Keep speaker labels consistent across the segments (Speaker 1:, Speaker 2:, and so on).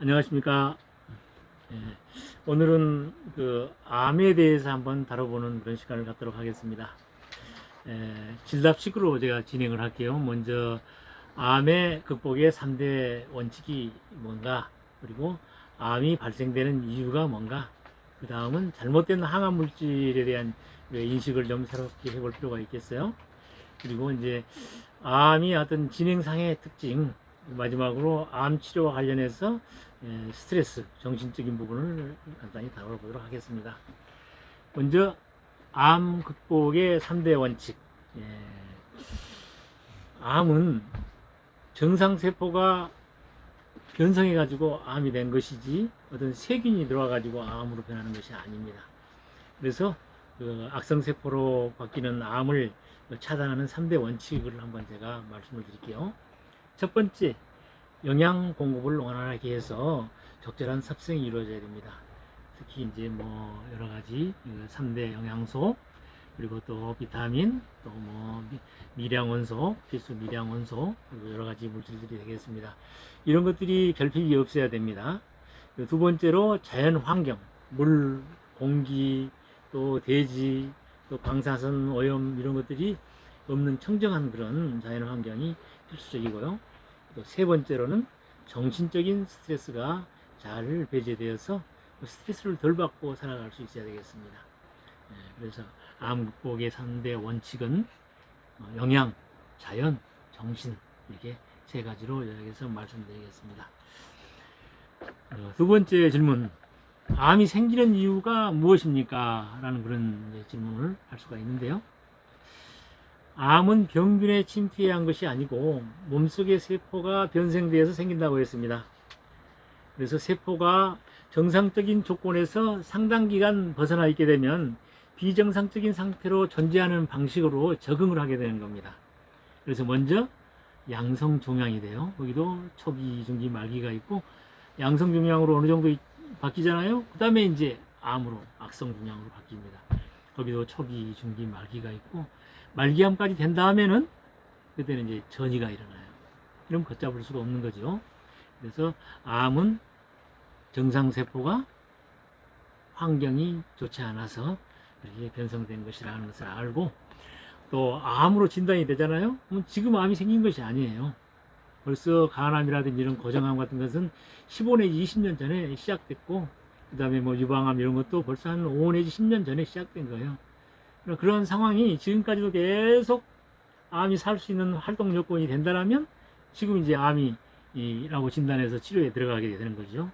Speaker 1: 안녕하십니까. 예, 오늘은 암에 대해서 한번 다뤄보는 그런 시간을 갖도록 하겠습니다. 질답식으로 제가 진행을 할게요. 먼저 암의 극복의 3대 원칙이 뭔가, 그리고 암이 발생되는 이유가 뭔가, 그 다음은 잘못된 항암 물질에 대한 인식을 좀 새롭게 해볼 필요가 있겠어요. 그리고 이제 암이 어떤 진행상의 특징, 마지막으로 암 치료와 관련해서 스트레스, 정신적인 부분을 간단히 다뤄보도록 하겠습니다. 먼저 암 극복의 3대 원칙. 예, 암은 정상세포가 변성해 가지고 암이 된 것이지 어떤 세균이 들어와 가지고 암으로 변하는 것이 아닙니다. 그래서 악성세포로 바뀌는 암을 차단하는 3대 원칙을 한번 제가 말씀을 드릴게요. 첫 번째, 영양 공급을 원활하게 해서 적절한 섭성이 이루어져야 됩니다. 특히 이제 뭐 여러 가지 3대 영양소, 그리고 또 비타민, 또 뭐 미량원소, 필수 미량원소, 그리고 여러 가지 물질들이 되겠습니다. 이런 것들이 결핍이 없어야 됩니다. 두 번째로 자연 환경, 물, 공기, 또 대지, 또 방사선, 오염 이런 것들이 없는 청정한 그런 자연 환경이 필수적이고요. 또 세 번째로는 정신적인 스트레스가 잘 배제되어서 스트레스를 덜 받고 살아갈 수 있어야 되겠습니다. 그래서 암 극복의 3대 원칙은 영양, 자연, 정신, 이렇게 세 가지로 여기서 말씀드리겠습니다. 두 번째 질문, 암이 생기는 이유가 무엇입니까? 라는 그런 질문을 할 수가 있는데요. 암은 병균에 침투한 것이 아니고 몸속의 세포가 변성되어서 생긴다고 했습니다. 그래서 세포가 정상적인 조건에서 상당 기간 벗어나 있게 되면 비정상적인 상태로 존재하는 방식으로 적응을 하게 되는 겁니다. 그래서 먼저 양성종양이 돼요. 거기도 초기, 중기, 말기가 있고, 양성종양으로 어느 정도 바뀌잖아요. 그 다음에 이제 암으로, 악성종양으로 바뀝니다. 거기도 초기, 중기, 말기가 있고, 말기암까지 된 다음에는 그때는 이제 전이가 일어나요. 이러면 걷잡을 수가 없는 거죠. 그래서 암은 정상세포가 환경이 좋지 않아서 그렇게 변성된 것이라는 것을 알고, 또 암으로 진단이 되잖아요. 그럼 지금 암이 생긴 것이 아니에요. 벌써 간암이라든지 이런 고정암 같은 것은 15 내지 20년 전에 시작됐고, 그 다음에 뭐 유방암 이런 것도 벌써 한 5 내지 10년 전에 시작된 거예요. 그런 상황이 지금까지도 계속 암이 살 수 있는 활동 요건이 된다면 지금 이제 암이라고 진단해서 치료에 들어가게 되는 거죠.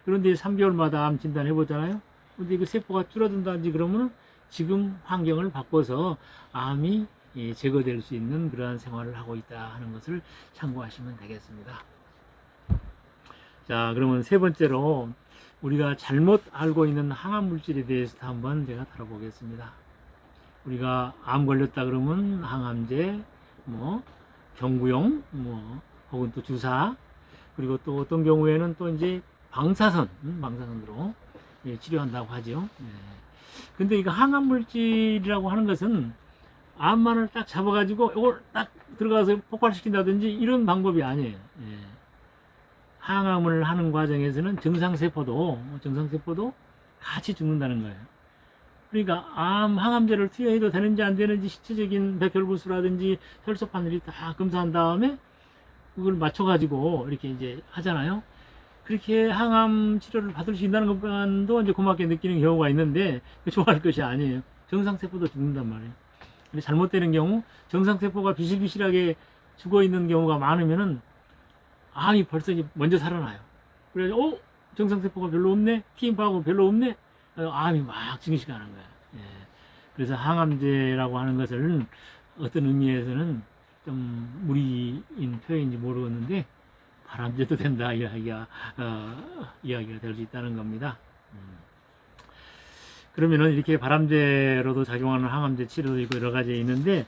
Speaker 1: 그런데 3개월마다 암 진단해 보잖아요. 근데 그 세포가 줄어든다든지 그러면 지금 환경을 바꿔서 암이 제거될 수 있는 그러한 생활을 하고 있다 하는 것을 참고하시면 되겠습니다. 자, 그러면 세 번째로 우리가 잘못 알고 있는 항암 물질에 대해서 한번 제가 다뤄보겠습니다. 우리가 암 걸렸다 그러면 항암제, 뭐 경구용, 뭐 혹은 또 주사, 그리고 또 어떤 경우에는 또 이제 방사선으로 치료한다고 하죠. 근데 이거 항암 물질이라고 하는 것은 암만을 딱 잡아가지고 이걸 딱 들어가서 폭발시킨다든지 이런 방법이 아니에요. 항암을 하는 과정에서는 정상세포도 같이 죽는다는 거예요. 그러니까 항암제를 투여해도 되는지 안 되는지 시체적인 백혈구수라든지 혈소 판넬이 다 검사한 다음에 그걸 맞춰가지고 이렇게 이제 하잖아요. 그렇게 항암 치료를 받을 수 있다는 것만도 이제 고맙게 느끼는 경우가 있는데 좋아할 것이 아니에요. 정상세포도 죽는단 말이에요. 근데 잘못되는 경우 정상세포가 비실비실하게 죽어 있는 경우가 많으면은 암이 벌써 이제 먼저 살아나요. 그래서 정상세포가 별로 없네, TM파하고 별로 없네, 암이 막 증식하는 거야. 그래서 항암제라고 하는 것을 어떤 의미에서는 좀 무리인 표현인지 모르겠는데 바람제도 된다 이야기가 될 수 있다는 겁니다. 그러면은 이렇게 바람제로도 작용하는 항암제 치료도 있고 여러 가지 있는데,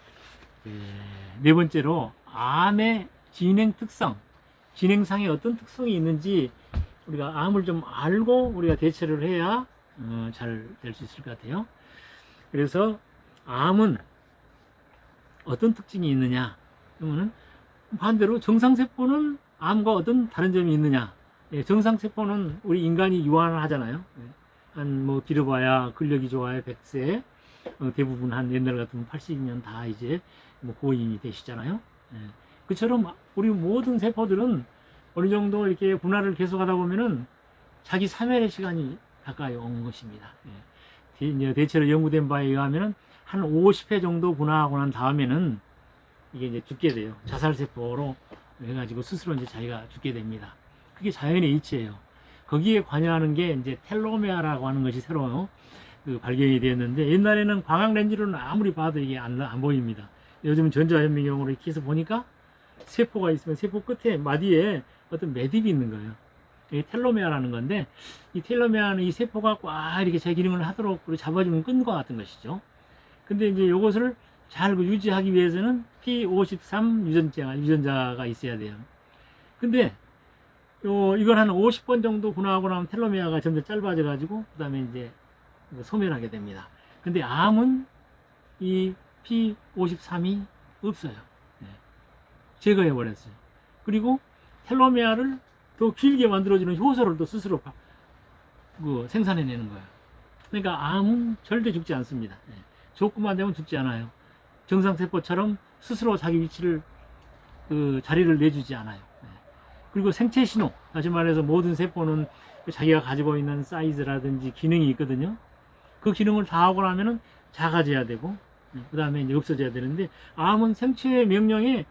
Speaker 1: 네 번째로 암의 진행 특성, 진행상에 어떤 특성이 있는지 우리가 암을 좀 알고 우리가 대처를 해야 잘 될 수 있을 것 같아요. 그래서 암은 어떤 특징이 있느냐? 그러면은 반대로 정상세포는 암과 어떤 다른 점이 있느냐? 예, 정상세포는 우리 인간이 유한하잖아요. 예, 한 뭐 길어봐야 근력이 좋아야 100세, 대부분 한 옛날 같으면 80년 다 이제 뭐 고인이 되시잖아요. 예, 그처럼 우리 모든 세포들은 어느 정도 이렇게 분할을 계속하다 보면은 자기 사멸의 시간이 가까이 온 것입니다. 예, 대체로 연구된 바에 의하면은 한 50회 정도 분화하고 난 다음에는 이게 이제 죽게 돼요. 자살세포로 해가지고 스스로 이제 자기가 죽게 됩니다. 그게 자연의 이치예요. 거기에 관여하는 게 이제 텔로메아라고 하는 것이 새로 발견이 되었는데, 옛날에는 광학 렌즈로는 아무리 봐도 이게 안 보입니다. 요즘은 전자현미경으로 이렇게 해서 보니까 세포가 있으면 세포 끝에 마디에 어떤 매듭이 있는 거예요. 이게 텔로메아라는 건데, 이 텔로메아는 이 세포가 꽉 이렇게 제 기능을 하도록 잡아주는 끈과 같은 것이죠. 근데 이제 이것을 잘 유지하기 위해서는 P53 유전자가 있어야 돼요. 근데 이걸 한 50번 정도 분화하고 나면 텔로메아가 점점 짧아져 가지고 그 다음에 이제 소멸하게 됩니다. 근데 암은 이 P53이 없어요. 네. 제거해 버렸어요. 그리고 텔로메아를 더 길게 만들어주는 효소를 또 스스로 생산해내는 거예요. 그러니까 암은 절대 죽지 않습니다. 네. 조금만 되면 죽지 않아요. 정상세포처럼 스스로 자기 위치를 자리를 내주지 않아요. 네. 그리고 생체 신호, 다시 말해서 모든 세포는 자기가 가지고 있는 사이즈라든지 기능이 있거든요. 그 기능을 다 하고 나면은 작아져야 되고, 그 다음에 이제 없어져야 되는데, 암은 생체의 명령에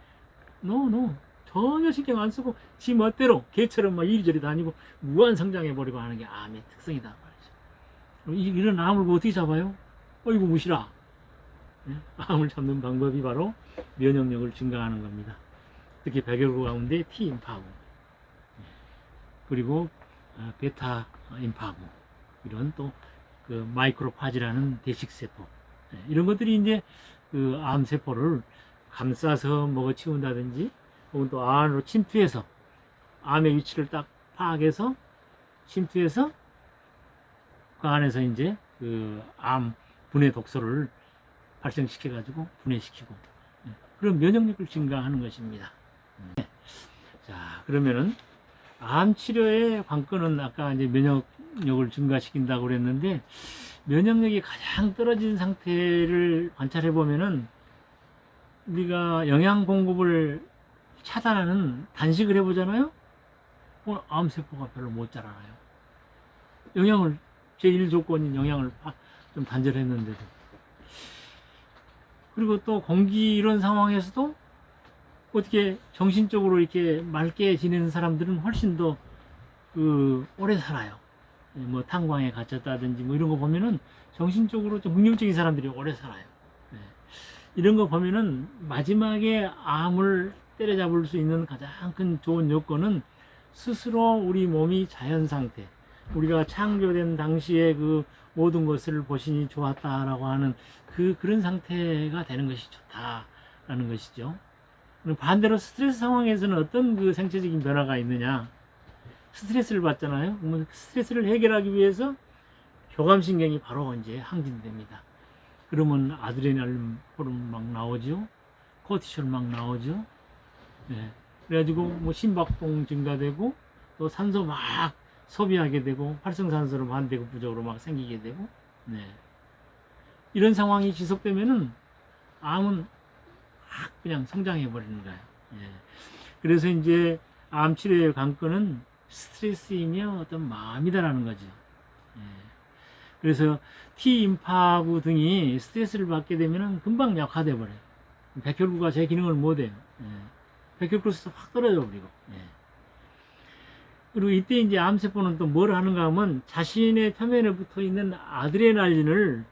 Speaker 1: 전혀 신경 안 쓰고 지 멋대로 개처럼 막 이리저리 다니고 무한 성장해 버리고 하는 게 암의 특성이다 말이죠. 이런 암을 어떻게 잡아요? 이거 무시라. 암을 잡는 방법이 바로 면역력을 증가하는 겁니다. 특히 백혈구 가운데 T임파구, 그리고 베타 임파구, 이런 또 마이크로파지라는 대식세포, 이런 것들이 이제 암세포를 감싸서 먹어치운다든지, 혹은 또 안으로 침투해서 암의 위치를 딱 파악해서 침투해서 그 안에서 이제 암 분해 독소를 발생시켜 가지고 분해시키고, 그런 면역력을 증가하는 것입니다. 자, 그러면은 암 치료의 관건은 아까 이제 면역력을 증가시킨다고 그랬는데, 면역력이 가장 떨어진 상태를 관찰해 보면은 우리가 영양 공급을 차단하는 단식을 해보잖아요. 암세포가 별로 못 자라나요. 영양을, 제1 조건인 영양을 좀 단절했는데도. 그리고 또 공기 이런 상황에서도 어떻게 정신적으로 이렇게 맑게 지내는 사람들은 훨씬 더 오래 살아요. 뭐 탄광에 갇혔다든지 뭐 이런 거 보면은 정신적으로 좀 긍정적인 사람들이 오래 살아요. 이런 거 보면은 마지막에 암을 때려잡을 수 있는 가장 큰 좋은 요건은 스스로 우리 몸이 자연 상태, 우리가 창조된 당시에 모든 것을 보시니 좋았다라고 하는 그런 상태가 되는 것이 좋다라는 것이죠. 반대로 스트레스 상황에서는 어떤 생체적인 변화가 있느냐? 스트레스를 받잖아요. 그러면 스트레스를 해결하기 위해서 교감신경이 바로 이제 항진됩니다. 그러면 아드레날린 호르몬 막 나오죠. 코티솔 막 나오죠. 네. 그래가지고 뭐 심박동 증가되고, 또 산소 막 소비하게 되고, 활성산소로 반대급 부족으로 막 생기게 되고, 네. 이런 상황이 지속되면은 암은 그냥 성장해 버리는 거예요. 예. 그래서 이제 암 치료의 관건은 스트레스이며 어떤 마음이다라는 거죠. 예. 그래서 T임파구 등이 스트레스를 받게 되면은 금방 약화돼 버려요. 백혈구가 제 기능을 못 해요. 예. 백혈구수도 확 떨어져 버리고. 예. 그리고 이때 이제 암세포는 또 뭘 하는가 하면 자신의 표면에 붙어 있는 아드레날린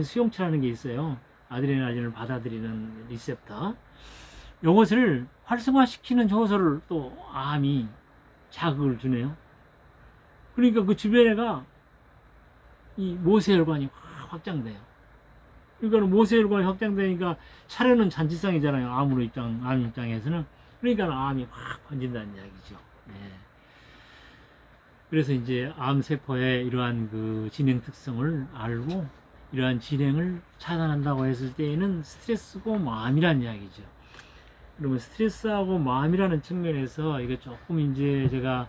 Speaker 1: 수용체라는 게 있어요. 아드레날린을 받아들이는 리셉터. 이것을 활성화시키는 효소를 또 암이 자극을 주네요. 그러니까 그 주변에가 이 모세혈관이 확장돼요. 그러니까 모세혈관이 확장되니까 차려는 잔치상이잖아요. 암 입장에서는. 그러니까 암이 확 번진다는 이야기죠. 네. 그래서 이제 암세포의 이러한 진행 특성을 알고 이러한 진행을 차단한다고 했을 때에는 스트레스고 암이란 이야기죠. 그러면 스트레스하고 마음이라는 측면에서 이게 조금 이제 제가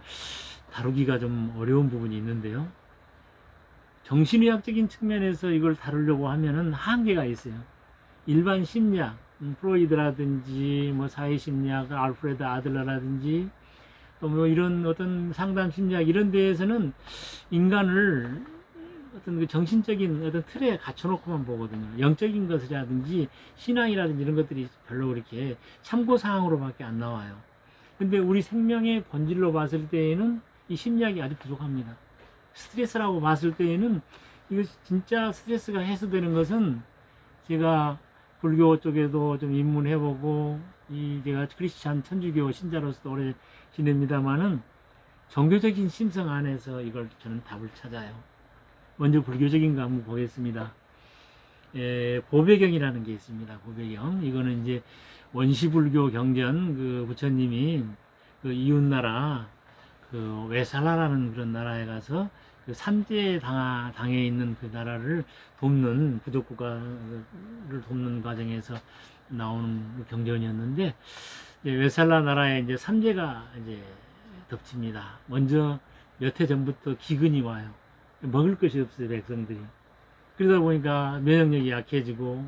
Speaker 1: 다루기가 좀 어려운 부분이 있는데요. 정신의학적인 측면에서 이걸 다루려고 하면은 한계가 있어요. 일반 심리학, 프로이드라든지 뭐 사회심리학, 알프레드 아들러라든지 또 뭐 이런 어떤 상담 심리학 이런 데에서는 인간을 어떤 그 정신적인 어떤 틀에 갖춰놓고만 보거든요. 영적인 것이라든지 신앙이라든지 이런 것들이 별로 그렇게 참고사항으로밖에 안 나와요. 근데 우리 생명의 본질로 봤을 때에는 이 심리학이 아주 부족합니다. 스트레스라고 봤을 때에는 이거 진짜 스트레스가 해소되는 것은 제가 불교 쪽에도 좀 입문해보고 제가 크리스찬 천주교 신자로서도 오래 지냅니다만은 종교적인 심성 안에서 이걸 저는 답을 찾아요. 먼저 불교적인 거 한번 보겠습니다. 보배경이라는 게 있습니다. 보배경. 이거는 이제 원시불교 경전 그 부처님이 그 이웃나라 그 외살라라는 그런 나라에 가서 그 삼재 당에 있는 그 나라를 돕는 부족국가를 돕는 과정에서 나오는 경전이었는데 외살라 나라에 이제 삼재가 이제 덮칩니다. 먼저 몇 해 전부터 기근이 와요. 먹을 것이 없어요, 백성들이. 그러다 보니까 면역력이 약해지고,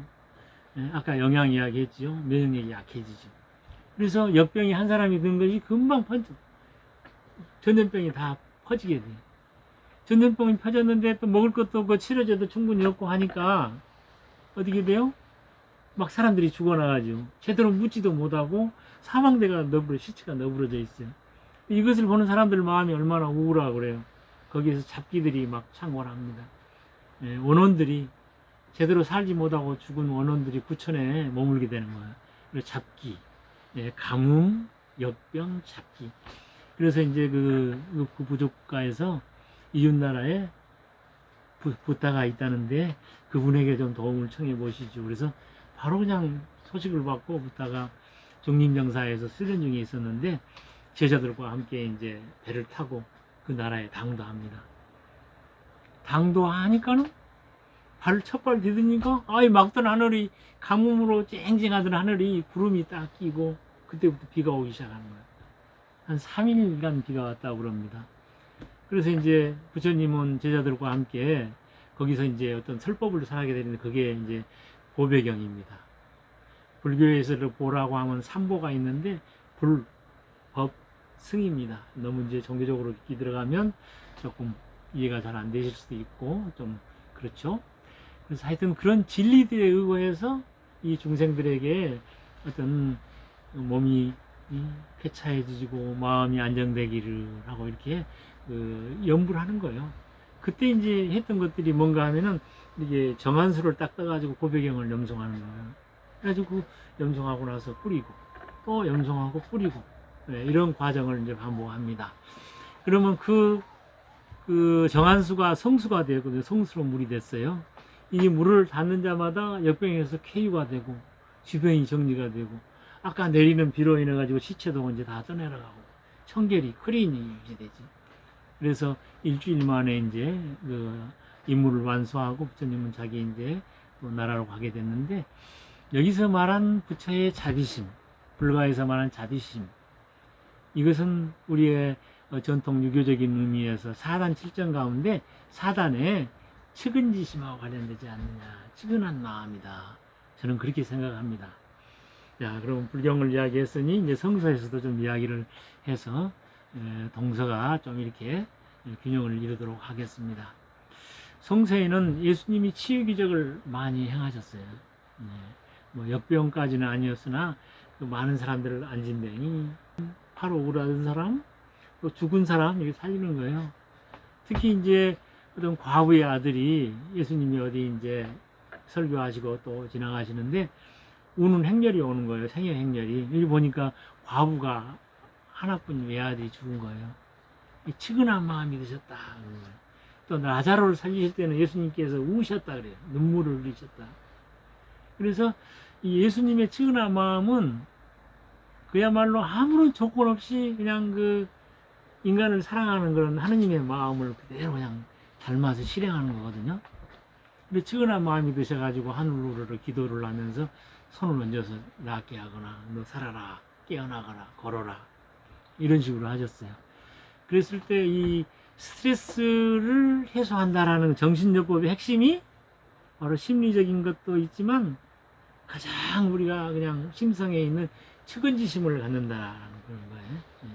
Speaker 1: 아까 영양 이야기했죠. 면역력이 약해지죠. 그래서 역병이 한 사람이 든 것이 금방 전염병이 다 퍼지게 돼요. 전염병이 퍼졌는데 또 먹을 것도 없고 치료제도 충분히 없고 하니까 어떻게 돼요? 막 사람들이 죽어나가죠. 제대로 묻지도 못하고 사망대가 시체가 너부러져 있어요. 이것을 보는 사람들 마음이 얼마나 우울하고 그래요. 거기에서 잡기들이 막 창궐합니다. 원혼들이 제대로 살지 못하고 죽은 원혼들이 구천에 머물게 되는 거예요. 그래서 잡기, 가뭄, 역병, 잡기. 그래서 이제 그 부족가에서 이웃나라에 부타가 있다는데 그분에게 좀 도움을 청해 보시죠. 그래서 바로 그냥 소식을 받고 부타가 중림정사에서 수련 중에 있었는데 제자들과 함께 이제 배를 타고 그 나라에 당도합니다. 당도하니까는 첫발 디디니까 막던 하늘이 가뭄으로 쨍쨍하던 하늘이 구름이 딱 끼고 그때부터 비가 오기 시작하는 거예요. 한 3일간 비가 왔다고 그럽니다. 그래서 이제 부처님은 제자들과 함께 거기서 이제 어떤 설법을 살게 되는데 그게 이제 보배경입니다. 불교에서 보라고 하면 삼보가 있는데 불, 법, 승입니다. 너무 이제 종교적으로 깊이 들어가면 조금 이해가 잘 안 되실 수도 있고 좀 그렇죠. 그래서 하여튼 그런 진리들에 의거해서 이 중생들에게 어떤 몸이 쾌차해지고 마음이 안정되기를 하고 이렇게 연부를 하는 거예요. 그때 이제 했던 것들이 뭔가 하면은 이게 정한수를 딱 떠가지고 고배경을 염송하는 거예요. 그래가지고 염송하고 나서 뿌리고 또 염송하고 뿌리고 이런 과정을 이제 반복합니다. 그러면 그 정한수가 성수가 되고 성수로 물이 됐어요. 이 물을 닿는 자마다 역병에서 쾌유가 되고 주변이 정리가 되고 아까 내리는 비로 인해 가지고 시체도 이제 다 떠내려가고 청결이 크리인이 유지되지. 그래서 일주일 만에 이제 그 임무를 완수하고 부처님은 자기 이제 또 나라로 가게 됐는데 여기서 말한 부처의 자비심, 불가에서 말한 자비심, 이것은 우리의 전통 유교적인 의미에서 사단 7정 가운데 사단의 측은지심하고 관련되지 않느냐, 측은한 마음이다. 저는 그렇게 생각합니다. 자, 그럼 불경을 이야기했으니 이제 성서에서도 좀 이야기를 해서 동서가 좀 이렇게 균형을 이루도록 하겠습니다. 성서에는 예수님이 치유기적을 많이 행하셨어요. 뭐 역병까지는 아니었으나 그 많은 사람들을 안진뱅이, 팔 오그라든 사람, 또 죽은 사람 이렇게 살리는 거예요. 특히 이제 어떤 과부의 아들이 예수님이 어디 이제 설교하시고 또 지나가시는데 우는 행렬이 오는 거예요. 생애 행렬이. 여기 보니까 과부가 하나뿐인 외아들이 죽은 거예요. 측은한 마음이 드셨다. 또 라자로를 살리실 때는 예수님께서 우셨다 그래요. 눈물을 흘리셨다. 그래서 이 예수님의 측은한 마음은 그야말로 아무런 조건 없이 그냥 그 인간을 사랑하는 그런 하느님의 마음을 그대로 그냥 닮아서 실행하는 거거든요. 근데 측은한 마음이 드셔가지고 하늘로를 기도를 하면서 손을 얹어서 낫게 하거나 너 살아라, 깨어나거나 걸어라 이런 식으로 하셨어요. 그랬을 때 이 스트레스를 해소한다라는 정신요법의 핵심이 바로 심리적인 것도 있지만 가장 우리가 그냥 심성에 있는 측은지심을 갖는다라는 그런 거예요. 예.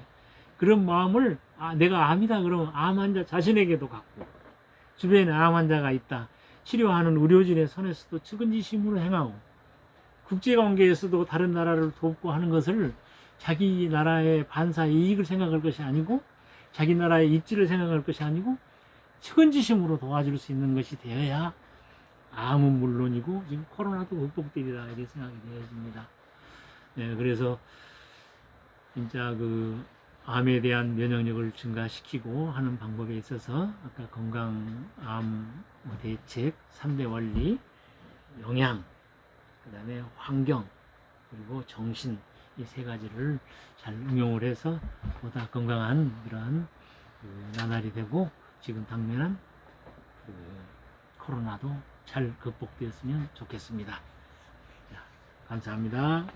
Speaker 1: 그런 마음을 내가 암이다 그러면 암 환자 자신에게도 갖고 주변에 암 환자가 있다 치료하는 의료진의 손에서도 측은지심으로 행하고 국제관계에서도 다른 나라를 돕고 하는 것을 자기 나라의 반사 이익을 생각할 것이 아니고 자기 나라의 입지를 생각할 것이 아니고 측은지심으로 도와줄 수 있는 것이 되어야 암은 물론이고 지금 코로나도 극복되리라 이렇게 생각이 되어집니다. 네, 그래서 진짜 그 암에 대한 면역력을 증가시키고 하는 방법에 있어서 아까 건강암 대책 3대 원리, 영양, 그 다음에 환경, 그리고 정신 이 세 가지를 잘 응용을 해서 보다 건강한 그러한 그 나날이 되고 지금 당면한 그 코로나도 잘 극복되었으면 좋겠습니다. 자, 감사합니다.